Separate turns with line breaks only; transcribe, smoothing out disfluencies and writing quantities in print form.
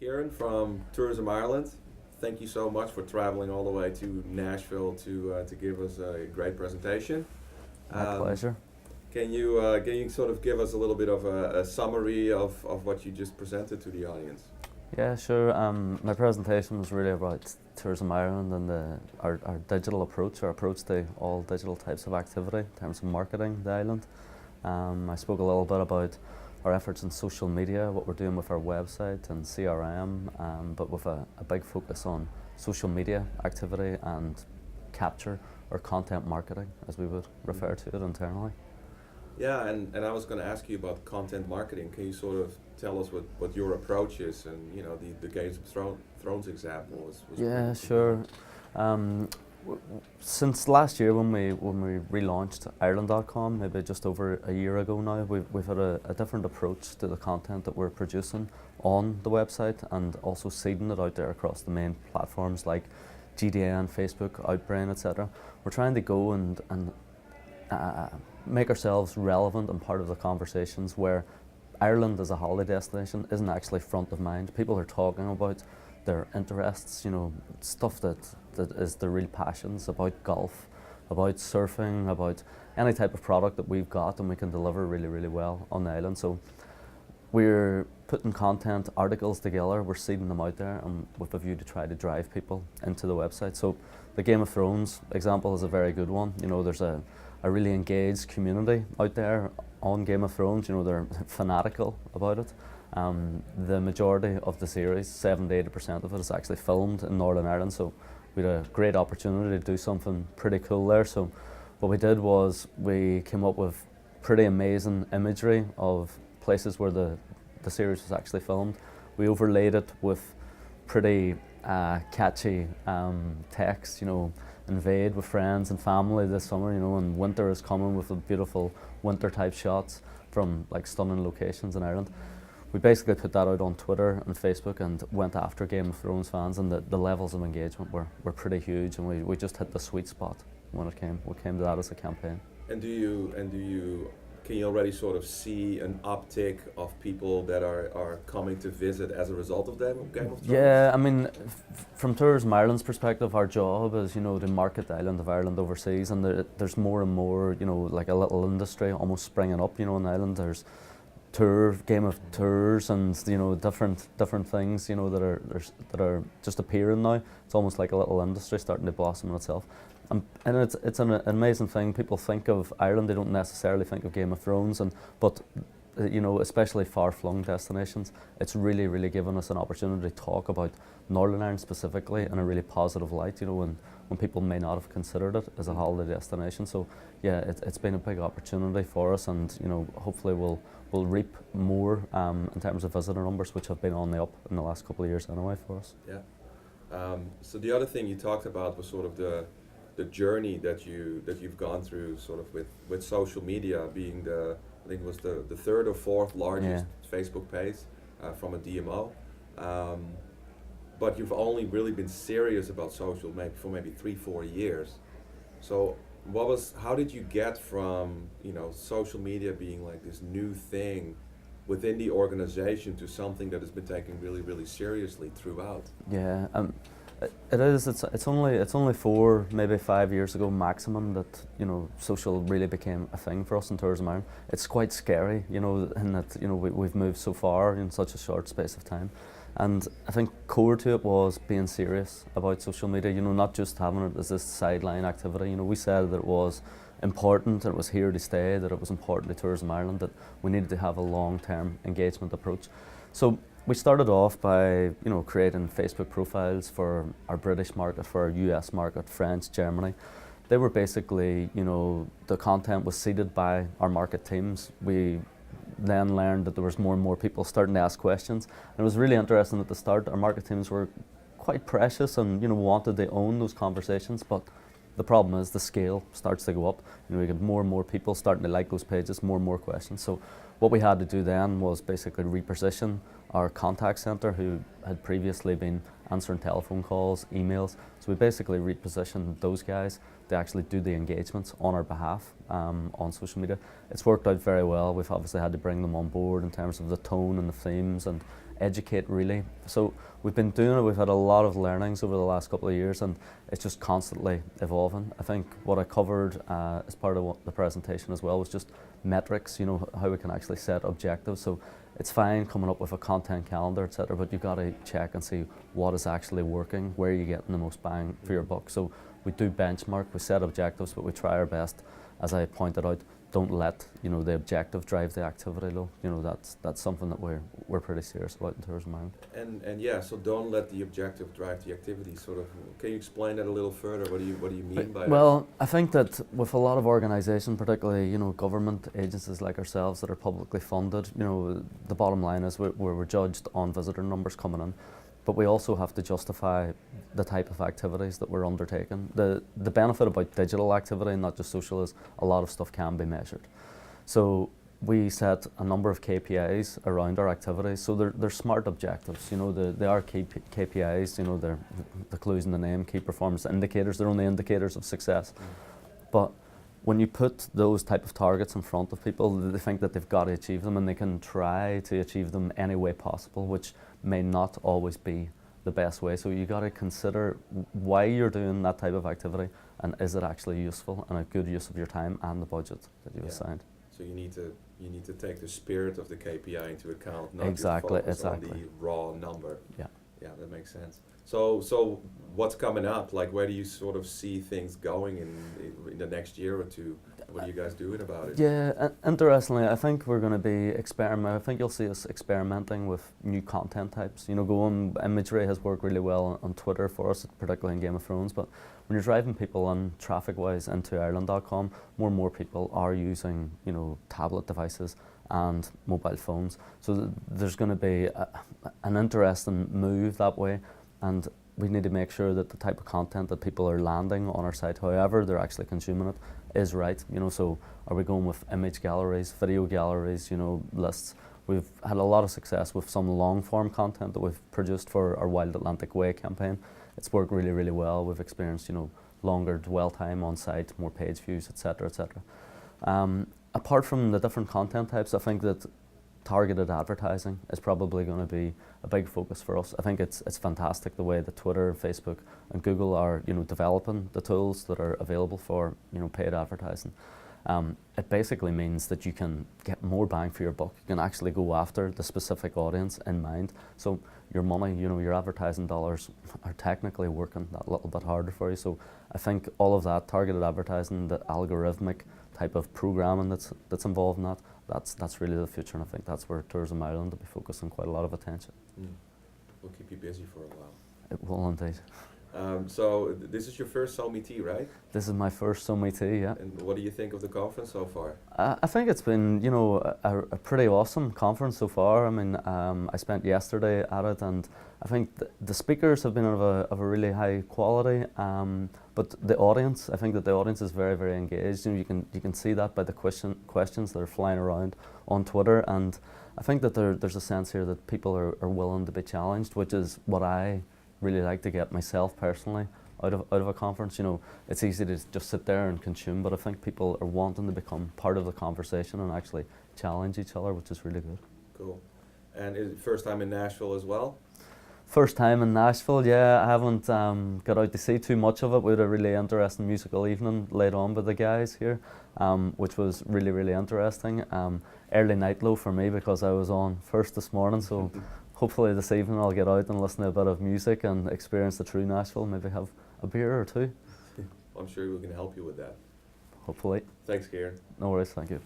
Ciaran from Tourism Ireland. Thank you so much for traveling all the way to Nashville to give us a great presentation.
My pleasure.
Can you sort of give us a little bit of a summary of what you just presented to the audience?
Yeah, sure. My presentation was really about Tourism Ireland and our digital approach, our approach to all digital types of activity in terms of marketing the island. I spoke a little bit about our efforts in social media, what we're doing with our website and CRM, but with a big focus on social media activity and capture or content marketing, as we would refer to it internally.
Yeah, and I was going to ask you about content marketing. Can you sort of tell us what your approach is? And the Games of Thrones example was
Yeah, sure. Since last year when we relaunched Ireland.com, maybe just over a year ago now, we've had a different approach to the content that we're producing on the website and also seeding it out there across the main platforms like GDN, Facebook, Outbrain, etc. We're trying to go and make ourselves relevant and part of the conversations where Ireland as a holiday destination isn't actually front of mind. People are talking about their interests, stuff that is their real passions, about golf, about surfing, about any type of product that we've got and we can deliver really, really well on the island. So we're putting content articles together, we're seeding them out there and with a view to try to drive people into the website. So the Game of Thrones example is a very good one. There's a really engaged community out there on Game of Thrones. They're fanatical about it. The majority of the series, 70-80% of it, is actually filmed in Northern Ireland, so we had a great opportunity to do something pretty cool there. So what we did was we came up with pretty amazing imagery of places where the series was actually filmed. We overlaid it with pretty catchy text, invade with friends and family this summer, and winter is coming with the beautiful winter type shots from like stunning locations in Ireland. We basically put that out on Twitter and Facebook and went after Game of Thrones fans, and the levels of engagement were pretty huge, and we just hit the sweet spot when we came to that as a campaign.
And can you already sort of see an uptick of people that are coming to visit as a result of that Game of Thrones?
Yeah, I mean, from Tourism Ireland's perspective, our job is, to market the island of Ireland overseas, and there's more and more, like a little industry almost springing up, in Ireland. There's Game of Tours and, different things, that are just appearing now. It's almost like a little industry starting to blossom in itself. And it's an amazing thing. People think of Ireland, they don't necessarily think of Game of Thrones, but especially far-flung destinations, it's really, really given us an opportunity to talk about Northern Ireland specifically in a really positive light, when people may not have considered it as a holiday destination. So yeah, it's been a big opportunity for us, and hopefully we'll reap more in terms of visitor numbers, which have been on the up in the last couple of years anyway for us.
Yeah. So the other thing you talked about was sort of the journey that you've gone through, sort of with social media being I think it was the third or fourth largest Facebook page from a DMO. But you've only really been serious about social for maybe 3-4 years. So how did you get from social media being like this new thing within the organization to something that has been taken really, really seriously throughout?
Yeah, it is. It's only 4, maybe 5 years ago maximum that social really became a thing for us in Tourism Ireland. It's quite scary, in that we've moved so far in such a short space of time. And I think core to it was being serious about social media, not just having it as this sideline activity. We said that it was important, that it was here to stay, that it was important to Tourism Ireland, that we needed to have a long-term engagement approach. So we started off by creating Facebook profiles for our British market, for our US market, French, Germany. They were basically, the content was seeded by our market teams. We then learned that there was more and more people starting to ask questions. And it was really interesting at the start. Our market teams were quite precious and wanted to own those conversations, but the problem is the scale starts to go up. We get more and more people starting to like those pages, more and more questions. So what we had to do then was basically reposition our contact centre, who had previously been answering telephone calls, emails. So we basically repositioned those guys to actually do the engagements on our behalf on social media. It's worked out very well. We've obviously had to bring them on board in terms of the tone and the themes and educate really. So we've been doing it, we've had a lot of learnings over the last couple of years, and it's just constantly evolving. I think what I covered as part of the presentation as well was just metrics, you know, how we can actually set objectives. So it's fine coming up with a content calendar, etc., but you've got to check and see what is actually working, where you're getting the most bang for your buck. So we do benchmark, we set objectives, but we try our best. As I pointed out, don't let, you know, the objective drive the activity though. You know, that's something that we're pretty serious about in Tourism Ireland.
And yeah, so don't let the objective drive the activity. Sort of, can you explain that a little further? What do you mean by that?
Well, I think that with a lot of organisations, particularly, you know, government agencies like ourselves that are publicly funded, you know, the bottom line is we're judged on visitor numbers coming in, but we also have to justify the type of activities that we're undertaking. The benefit about digital activity, not just social, is a lot of stuff can be measured. So we set a number of KPIs around our activities. So they're smart objectives. You know, they are KPIs. You know, they're the clues in the name, key performance indicators. They're only indicators of success. But when you put those type of targets in front of people, they think that they've got to achieve them, and they can try to achieve them any way possible, which may not always be the best way. So you got to consider why you're doing that type of activity, and is it actually useful and a good use of your time and the budget that you've assigned.
So you need to take the spirit of the KPI into account, not
exactly,
just focus on the raw number.
Yeah.
Yeah, that makes sense. So what's coming up? Like, where do you sort of see things going in the next year or two? What are you guys doing about it?
Yeah, interestingly, I think we're going to be I think you'll see us experimenting with new content types. You know, imagery has worked really well on Twitter for us, particularly in Game of Thrones. But when you're driving people on traffic-wise into Ireland.com, more and more people are using, you know, tablet devices and mobile phones. So there's going to be an interesting move that way, and we need to make sure that the type of content that people are landing on our site, however they're actually consuming it, is right. You know, so are we going with image galleries, video galleries, you know, lists? We've had a lot of success with some long form content that we've produced for our Wild Atlantic Way campaign. It's worked really, really well. We've experienced, you know, longer dwell time on site, more page views, etc., etc. Apart from the different content types, I think that targeted advertising is probably going to be a big focus for us. I think it's fantastic the way that Twitter, Facebook, and Google are, you know, developing the tools that are available for, you know, paid advertising. It basically means that you can get more bang for your buck. You can actually go after the specific audience in mind. So your money, you know, your advertising dollars are technically working that little bit harder for you. So I think all of that targeted advertising, the algorithmic type of programming that's involved in that, that's really the future, and I think that's where Tourism Ireland will be focusing quite a lot of attention.
We'll keep you busy for a while.
It will indeed.
So this is your first SoMeT, right?
This is my first SoMeT, yeah.
And what do you think of the conference so far?
I think it's been, you know, a pretty awesome conference so far. I mean, I spent yesterday at it, and I think the speakers have been of a really high quality. But the audience, I think that the audience is very, very engaged. You know, you can see that by the questions that are flying around on Twitter, and I think that there's a sense here that people are willing to be challenged, which is what I really like to get myself personally out of a conference. You know, it's easy to just sit there and consume, but I think people are wanting to become part of the conversation and actually challenge each other, which is really good.
Cool. And is it first time in Nashville as well?
First time in Nashville, yeah. I haven't got out to see too much of it. We had a really interesting musical evening laid on by the guys here, which was really, really interesting. Early night low for me because I was on first this morning, so hopefully this evening I'll get out and listen to a bit of music and experience the true Nashville, maybe have a beer or two.
I'm sure we can help you with that.
Hopefully.
Thanks, Ciaran.
No worries, thank you.